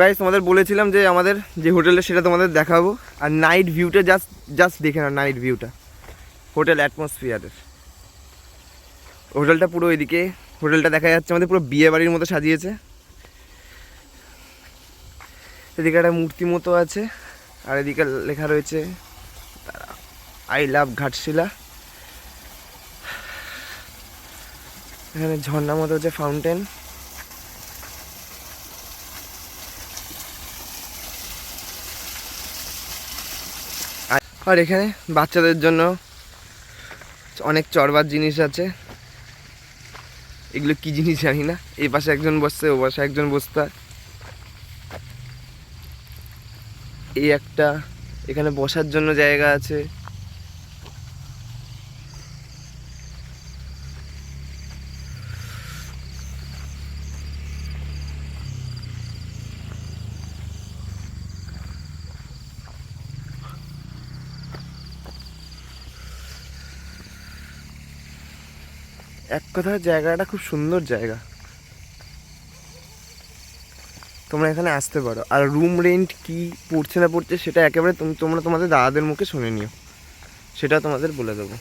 Guys তোমাদের বলেছিলাম যে আমাদের যে হোটেলটা সেটা তোমাদের দেখাবো, আর নাইট ভিউটা জাস্ট দেখে না, নাইট ভিউটা হোটেল অ্যাটমসফিয়ারের। হোটেলটা পুরো এদিকে, হোটেলটা দেখা যাচ্ছে আমাদের পুরো বিয়ে বাড়ির মতো সাজিয়েছে। এদিকে একটা মূর্তি মতো আছে, আর এদিকে লেখা রয়েছে আই লাভ ঘাটশিলা। এখানে ঝর্ণা মতো হচ্ছে ফাউন্টেন। আর এখানে বাচ্চাদের জন্য অনেক চড়বার জিনিস আছে। এগুলো কি জিনিস জানি না। এই পাশে একজন বসছে, ও পাশে একজন বসতে। এই একটা এখানে বসার জন্য জায়গা আছে। এক কথায় জায়গাটা খুব সুন্দর জায়গা, তোমরা এখানে আসতে পারো। আর রুম রেন্ট কি পড়ছে না পড়ছে সেটা একেবারে তোমরা তোমাদের দাদাদের মুখে শুনে নিও, সেটা তোমাদের বলে দেবো।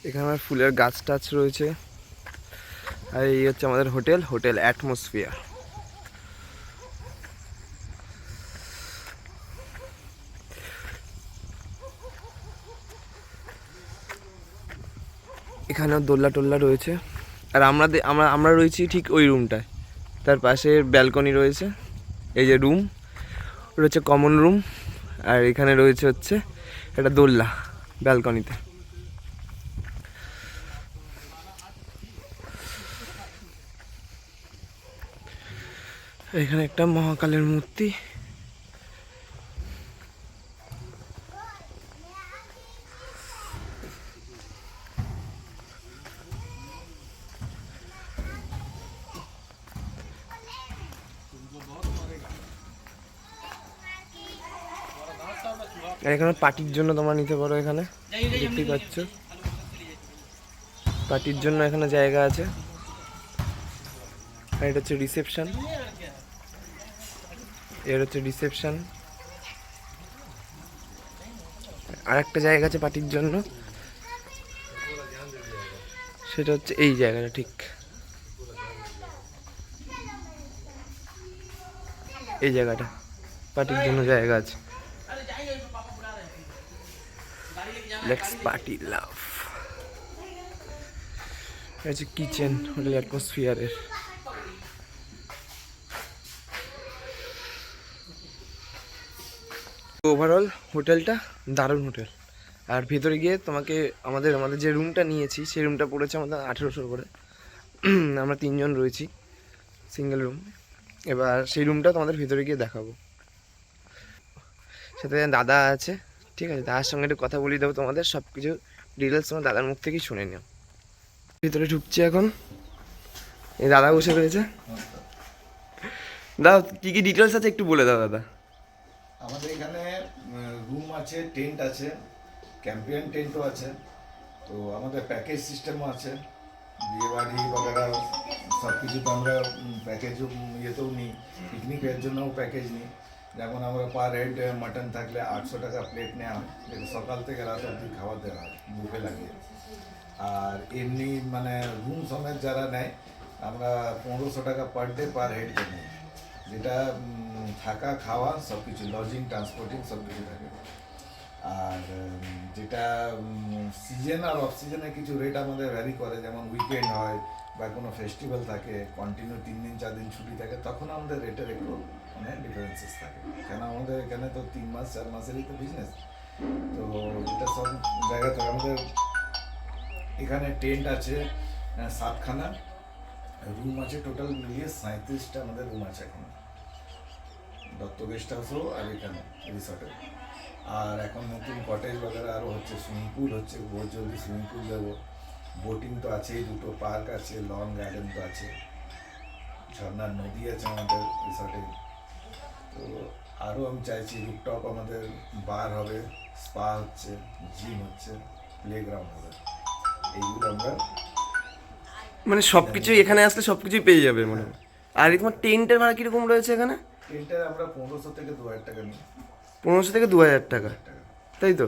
এখানে আমার ফুলের গাছ টাছ রয়েছে। আর এই হচ্ছে আমাদের হোটেল অ্যাটমসফিয়ার। এখানেও দোল্লা টোল্লা রয়েছে। আর আমরা রয়েছি ঠিক ওই রুমটায়, তার পাশে ব্যালকনি রয়েছে। এই যে রুম রয়েছে কমন রুম, আর এখানে রয়েছে হচ্ছে একটা দোল্লা ব্যালকনিতে। এখানে একটা মহাকালের মূর্তি। এখানে পার্টির জন্য তোমরা নিতে পারো। এখানে দেখতেই পাচ্ছ পার্টির জন্য এখানে জায়গা আছে। আর এটা হচ্ছে রিসেপশন। এর হচ্ছে রিসেপশন। আর একটা জায়গা আছে পার্টির জন্য, সেটা হচ্ছে এই জায়গাটা। ঠিক এই জায়গাটা পার্টির জন্য জায়গা আছে। লেটস পার্টি লাভ। এটা হচ্ছে কিচেন হোটেল অ্যাটমসফিয়ারের। ওভারঅল হোটেলটা দারুণ হোটেল। আর ভেতরে গিয়ে তোমাকে আমাদের যে রুমটা নিয়েছি সেই রুমটা পড়েছে আমাদের 1800 করে। আমরা 3 জন রয়েছি, সিঙ্গেল রুম। এবার সেই রুমটা তোমাদের ভিতরে গিয়ে দেখাবো। সাথে দাদা আছে, ঠিক আছে? দাদার সঙ্গে একটু কথা বলিয়ে দেবো তোমাদের, সব কিছু ডিটেলস তোমার দাদার মুখ থেকেই শুনে নিও। ভিতরে ঢুকছি এখন। এই দাদা বসে রয়েছে। দাদা কী কী ডিটেলস আছে একটু বলে দাও দাদা। আমাদের এখানে রুম আছে, টেন্ট আছে, ক্যাম্পিয়ান টেন্টও আছে। তো আমাদের প্যাকেজ সিস্টেমও আছে, বিয়েবাড়ি বগেরা সব কিছু তো আমরা প্যাকেজ ইয়েতেও নিই। পিকনিকের জন্যও প্যাকেজ নিই। যেমন আমরা পার হেড মাটন থাকলে 800 টাকা প্লেট নেওয়া হয়, যেটা সকাল থেকে রাত অবধি খাওয়া দেওয়া হয় বুফে লাগিয়ে। আর এমনি মানে রুম সমেত যারা নেয় আমরা 1500 টাকা পার ডে পার হেড নিই, যেটা থাকা খাওয়া সব কিছু, লজিং ট্রান্সপোর্টিং সব কিছু থাকে। আর যেটা সিজন আর অফ সিজনে কিছু রেট আমাদের ভ্যারি করে, যেমন উইকেন্ড হয় বা কোনো ফেস্টিভ্যাল থাকে, কন্টিনিউ 3 দিন 4 দিন ছুটি থাকে, তখন আমাদের রেটের একটু মানে ডিফারেন্সেস থাকে। কেন আমাদের এখানে তো 3 মাস 4 মাসেরই তো বিজনেস। তো এটা সব জায়গাতে আমাদের এখানে টেন্ট আছে 7খানা, রুম আছে টোটাল মিলিয়ে 37টা আমাদের রুম আছে এখন দত্ত গেস্ট হাউসও আর এখানে রিসর্টে। আর এখন নতুন কটেজ বগেরা আরও হচ্ছে, সুইমিং পুল হচ্ছে, বহুত জলদি সুইমিং পুল দেবো। বোটিং তো আছেই, দুটো পার্ক আছে, লন গার্ডেন তো আছে, ঝর্ণার নদী আছে আমাদের রিসর্টে। তো আরও আমি চাইছি রুফটপ আমাদের বার হবে, স্পা হচ্ছে, জিম হচ্ছে, প্লেগ্রাউন্ড হবে, এইগুলো আমরা। মানে সব কিছুই এখানে আসলে সব কিছুই পেয়ে যাবে মনে হয়। আর এই তোমার টেন্টের ভাড়া কীরকম রয়েছে এখানে? টেন্টের আমরা 1500 থেকে 2000 টাকা নিই। 1500 থেকে 2000 টাকা, তাই তো?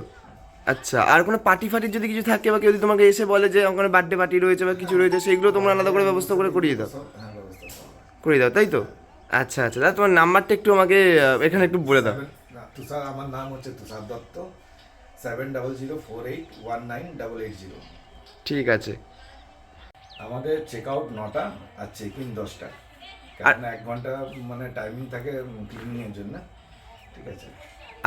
আচ্ছা, আর কোনো পার্টি ফার্টির যদি কিছু থাকে বা কেউ যদি তোমাকে এসে বলে যে ওখানে বার্থডে পার্টি রয়েছে বা কিছু রয়েছে, সেইগুলো তোমরা আলাদা করে ব্যবস্থা করে করিয়ে দাও? হ্যাঁ, ব্যবস্থা করা হবে। করিয়ে দাও, তাই তো? আচ্ছা আচ্ছা, দাদা তোমার নাম্বারটা একটু আমাকে এখানে একটু বলে দাও। তুষার, আমার নাম হচ্ছে তুষার দত্ত, 7004819880। ঠিক আছে। আমাদের চেক আউট 9টা আর চেক ইন 10টা, কারণ 1 ঘন্টা মানে টাইমিং থাকে ক্লিনিংয়ের জন্য। ঠিক আছে।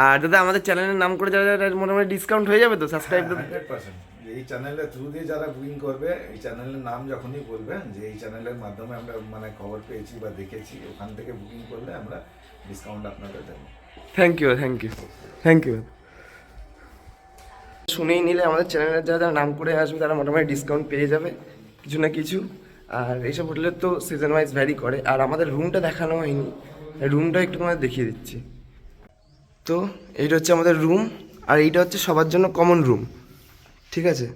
আর দাদা আমাদের চ্যানেলের নাম করে যারা মোটামুটি ডিসকাউন্ট হয়ে যাবে তো সাবস্ক্রাইব? 100%। এই চ্যানেলের থ্রু দিয়ে যারা বুকিং করবে, এই চ্যানেলের নাম যখনই বলবে যে এই চ্যানেলের মাধ্যমে আমরা মানে খবর পেয়েছি বা দেখেছি, ওখান থেকে বুকিং করলে আমরা ডিসকাউন্ট আপনাদের দেবো। Thank you thank you thank you. শুনেই নিলে আমাদের চ্যানেলের যারা যারা নাম করে আসবে তারা মোটামুটি ডিসকাউন্ট পেয়ে যাবে কিছু না কিছু। আর এইসব হোটেলের তো সিজন ওয়াইজ ভ্যারি করে। আর আমাদের রুমটা দেখানো হয়নি, রুমটা একটু তোমাদের দেখিয়ে দিচ্ছি। তো এইটা হচ্ছে আমাদের রুম, আর এইটা হচ্ছে সবার জন্য কমন রুম। ঠিক আছে,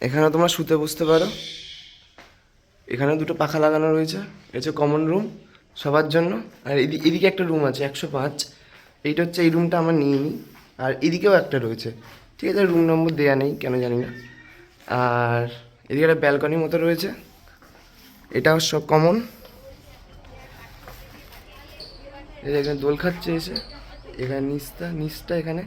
এখানে তোমরা শুতে বসতে পারো, এখানে দুটো পাখা লাগানো রয়েছে, এটা হচ্ছে কমন রুম সবার জন্য। আর এদিকে একটা রুম আছে 105, এইটা হচ্ছে এই রুমটা আমরা নিয়ে নিই। আর এদিকেও একটা রয়েছে, ঠিক আছে, রুম নম্বর দেওয়া নেই কেন জানি না। আর এদিকে একটা ব্যালকনির মতো রয়েছে, এটাও সব কমন। এই এখানে দোল খাচ্ছে এসে, এখানে নিচটা এখানে।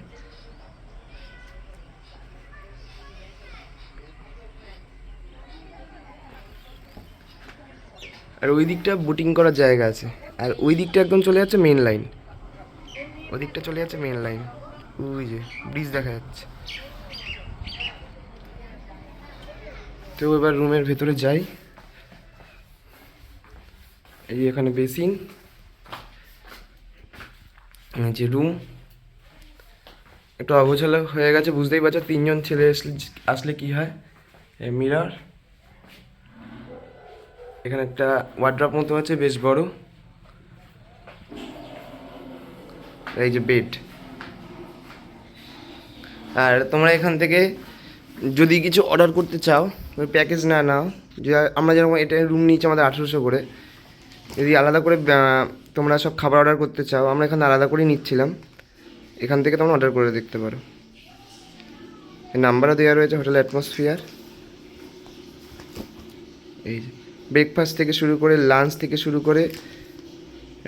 আর ওই দিকটা বোটিং করার জায়গা আছে, আর ওই দিকটা একদম চলে যাচ্ছে মেন লাইন, ওই দিকটা চলে যাচ্ছে মেন লাইন। ওই যে ব্রিজ দেখা যাচ্ছে। তো এবার রুমের ভেতরে যাই। এই এখানে বেসিন, যে রুম একটু অগোছালো হয়ে গেছে, বুঝতেই পারছো 3জন ছেলে আসলে কি হয়। মিরর, এখানে একটা ওয়ার্ড্রপ মতো আছে বেশ বড়। এই যে বেড। আর তোমরা এখান থেকে যদি কিছু অর্ডার করতে চাও, প্যাকেজ না নাও, যে আমরা যেরকম এটা রুম নিয়েছি আমাদের 1800 করে, যদি আলাদা করে তোমরা সব খাবার অর্ডার করতে চাও, আমরা এখানে আলাদা করেই নিচ্ছিলাম, এখান থেকে তোমরা অর্ডার করে দেখতে পারো। এই নাম্বারও দেওয়া রয়েছে হোটেল অ্যাটমসফিয়ার। এই যে ব্রেকফাস্ট থেকে শুরু করে, লাঞ্চ থেকে শুরু করে,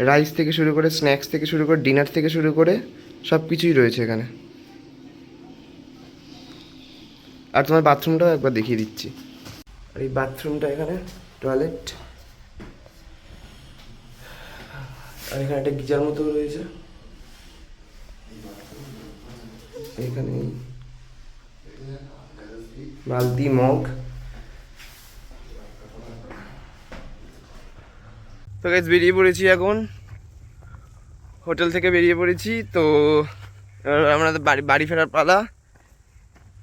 রাইস থেকে শুরু করে, স্ন্যাক্স থেকে শুরু করে, ডিনার থেকে শুরু করে সব কিছুই রয়েছে এখানে। আর তোমার বাথরুমটাও একবার দেখিয়ে দিচ্ছি। আর এই বাথরুমটা এখানে টয়লেট, আর এখানে একটা গিজার মতো রয়েছে। এখানে বালতি, মগ। তো গাইস বেরিয়ে পড়েছি এখন, হোটেল থেকে বেরিয়ে পড়েছি। তো আমাদের বাড়ি ফেরার পালা।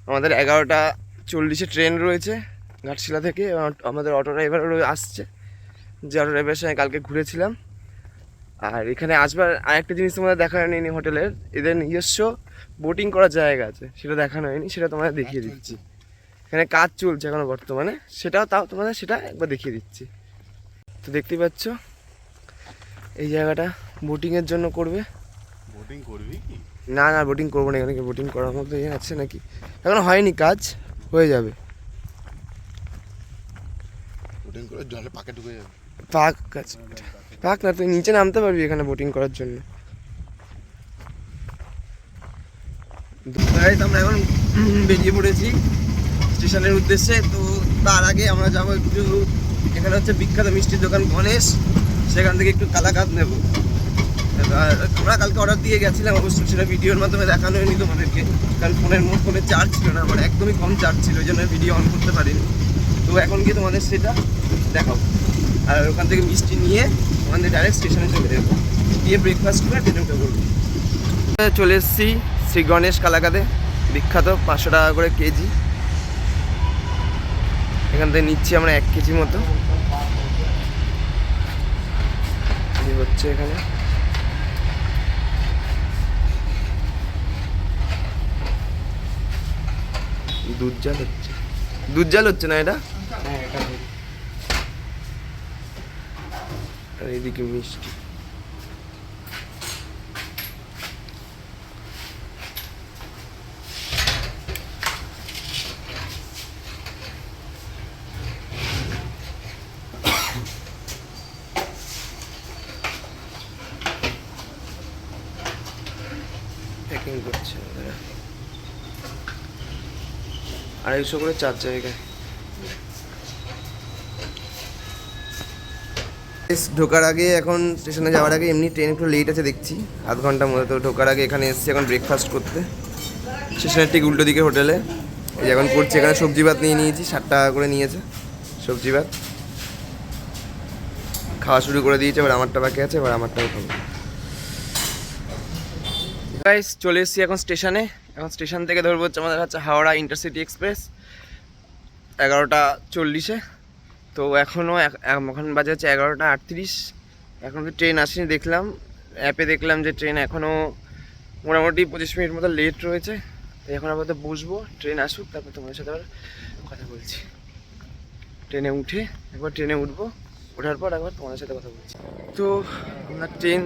আমাদের 11:40 ট্রেন রয়েছে ঘাটশিলা থেকে। আমাদের অটো ড্রাইভারও আসছে, যে অটো ড্রাইভারের সঙ্গে কালকে ঘুরেছিলাম। আর এখানে আসবার আরেকটা জিনিস তোমাদের দেখানো হয়নি, হোটেলের এদের নিজস্ব বোটিং করার জায়গা আছে, সেটা দেখানো হয়নি, সেটা তোমাদের দেখিয়ে দিচ্ছি। এখানে কাজ চলছে এখনো বর্তমানে, তাও তোমাদের সেটা একবার দেখিয়ে দিচ্ছি। তো দেখতেই পাচ্ছ এই জায়গাটা বোটিংয়ের জন্য করবে। বোটিং করবি কি? না না, বোটিং করবো না, এখানে বোটিং করার মতো আছে নাকি, এখনো হয়নি, কাজ হয়ে যাবে। বোটিং করে জলে পাকে ঢুকে যাবে। পাক না, তুই নিচে নামতে পারবি এখানে বোটিং করার জন্য। আমরা এখন বেরিয়ে পড়েছি স্টেশনের উদ্দেশ্যে। তো তার আগে আমরা যাবো একটু, এখানে হচ্ছে বিখ্যাত মিষ্টির দোকান গণেশ, সেখান থেকে একটু কালাকাঁদ নেবো। আমরা কালকে অর্ডার দিয়ে গেছিলাম, অবশ্য সেটা ভিডিওর মাধ্যমে দেখানো হয়নি তোমাদেরকে, কারণ ফোনে চার্জ ছিল না, আমার একদমই কম চার্জ ছিল, ওই জন্য ভিডিও অন করতে পারিনি। তো এখন গিয়ে তোমাদের সেটা দেখাবো। আর ওখান থেকে মিষ্টি নিয়ে ওখান থেকে ডাইরেক্ট স্টেশনে চলে যাবো, গিয়ে ব্রেকফাস্ট করে ট্রেনে উঠে পড়বো। চলে এসেছি শ্রী গণেশ কালাকাঁদে, বিখ্যাত, 500 টাকা করে কেজি। এখান থেকে নিচ্ছি আমরা 1 কেজি মতো। এই হচ্ছে এখানে দুধ জাল হচ্ছে না এটা? আর এদিকে মিষ্টি। প্যাকিং করছে 250 করে 4 জায়গায়। ঢোকার আগে এখন স্টেশনে যাওয়ার আগে এমনি ট্রেন একটু লেট আছে দেখছি, আধ ঘন্টার মধ্যে। তো ঢোকার আগে এখানে এসেছি এখন ব্রেকফাস্ট করতে, স্টেশনের ঠিক উল্টো দিকে হোটেলে। এই এখন করছি, এখানে সবজি ভাত নিয়ে নিয়েছি, 60 টাকা করে নিয়েছে সবজি ভাত। খাওয়া শুরু করে দিয়েছে, এবার আমারটা বাকি আছে, এবার আমারটাও খাবো। গাইস চলে এসেছি এখন স্টেশনে। এখন স্টেশন থেকে ধরবো হচ্ছে আমাদের হচ্ছে হাওড়া ইন্টারসিটি এক্সপ্রেস 11টা 40-এ। তো এখনও এখন বাজে হচ্ছে 11টা 38। এখন তো ট্রেন আসেনি, দেখলাম অ্যাপে দেখলাম যে ট্রেন এখনও মোটামুটি 25 মিনিট মতো লেট রয়েছে। তো এখন আপাতত বসবো, ট্রেন আসুক তারপর তোমাদের সাথে আবার কথা বলছি। ট্রেনে উঠে একবার ট্রেনে উঠবো, ওঠার পর একবার তোমাদের সাথে কথা বলছি। তো আমরা ট্রেন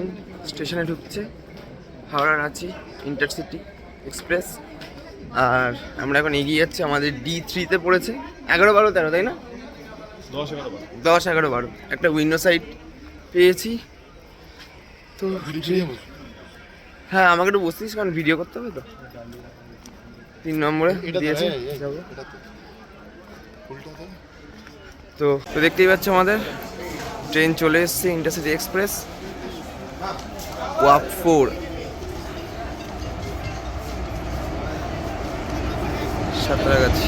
স্টেশনে ঢুকছে, হাওড়া রাঁচি ইন্টারসিটি এক্সপ্রেস। আর আমরা এখন এগিয়ে যাচ্ছি, আমাদের D3-তে পড়েছে 11, 12, 13, তাই না? 10, 11, 12 একটা উইন্ডো সাইড পেয়েছি। তো হ্যাঁ আমাকে একটু বসতিস, কারণ ভিডিও করতে হবে তো। 3 নম্বরে দিয়েছে যাবো। তো দেখতেই পাচ্ছ আমাদের ট্রেন চলে এসছে, ইন্টারসিটি এক্সপ্রেস ওয়াপ 4 সাঁতরাগাছি।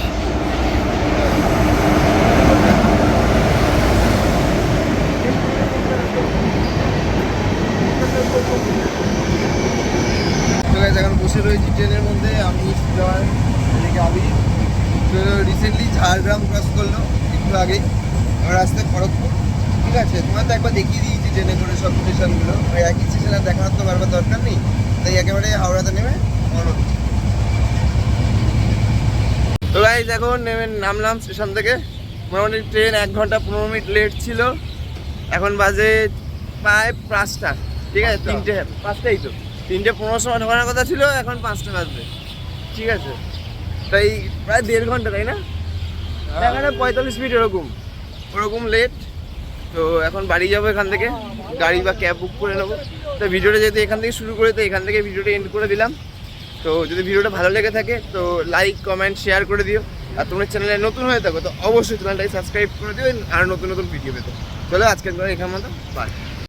এখন বসে রয়েছি ট্রেনের মধ্যে, আমি যাওয়ার এদিকে আবি রিসেন্টলি ঝাড়গ্রাম ক্রস করলো একটু আগেই, আমার রাস্তায় খড়গপুর। ঠিক আছে, তোমার তো একবার দেখিয়ে দিয়েছি ট্রেনে করে সব স্টেশনগুলো, ওই একই স্টেশন আর দেখানোর তো বারবার দরকার নেই, তাই একেবারে হাওড়াতে নেমে বলো। তো গাইস এখন নামলাম স্টেশন থেকে, মোটামুটি ট্রেন 1 ঘন্টা 15 মিনিট লেট ছিল। এখন বাজে প্রায় 5টা, ঠিক আছে? 5টাই তো, 3:15 সময় ঢোকানোর কথা ছিল, এখন 5টা বাজবে। ঠিক আছে, তাই প্রায় 1.5 ঘন্টা, তাই না? এখানে 45 মিনিট ওরকম লেট। তো এখন বাড়ি যাবো, এখান থেকে গাড়ি বা ক্যাব বুক করে নেবো। তো ভিডিওটা যেহেতু এখান থেকে শুরু করে, তো এখান থেকে ভিডিওটা এন্ড করে দিলাম। তো যদি ভিডিওটা ভালো লেগে থাকে তো লাইক কমেন্ট শেয়ার করে দিও। আর তোমরা চ্যানেলে নতুন হয়ে থাকো তো অবশ্যই চ্যানেলটাকে সাবস্ক্রাইব করে দিও আর নতুন ভিডিও পেতে। চলো আজকের এখান মতো বাই।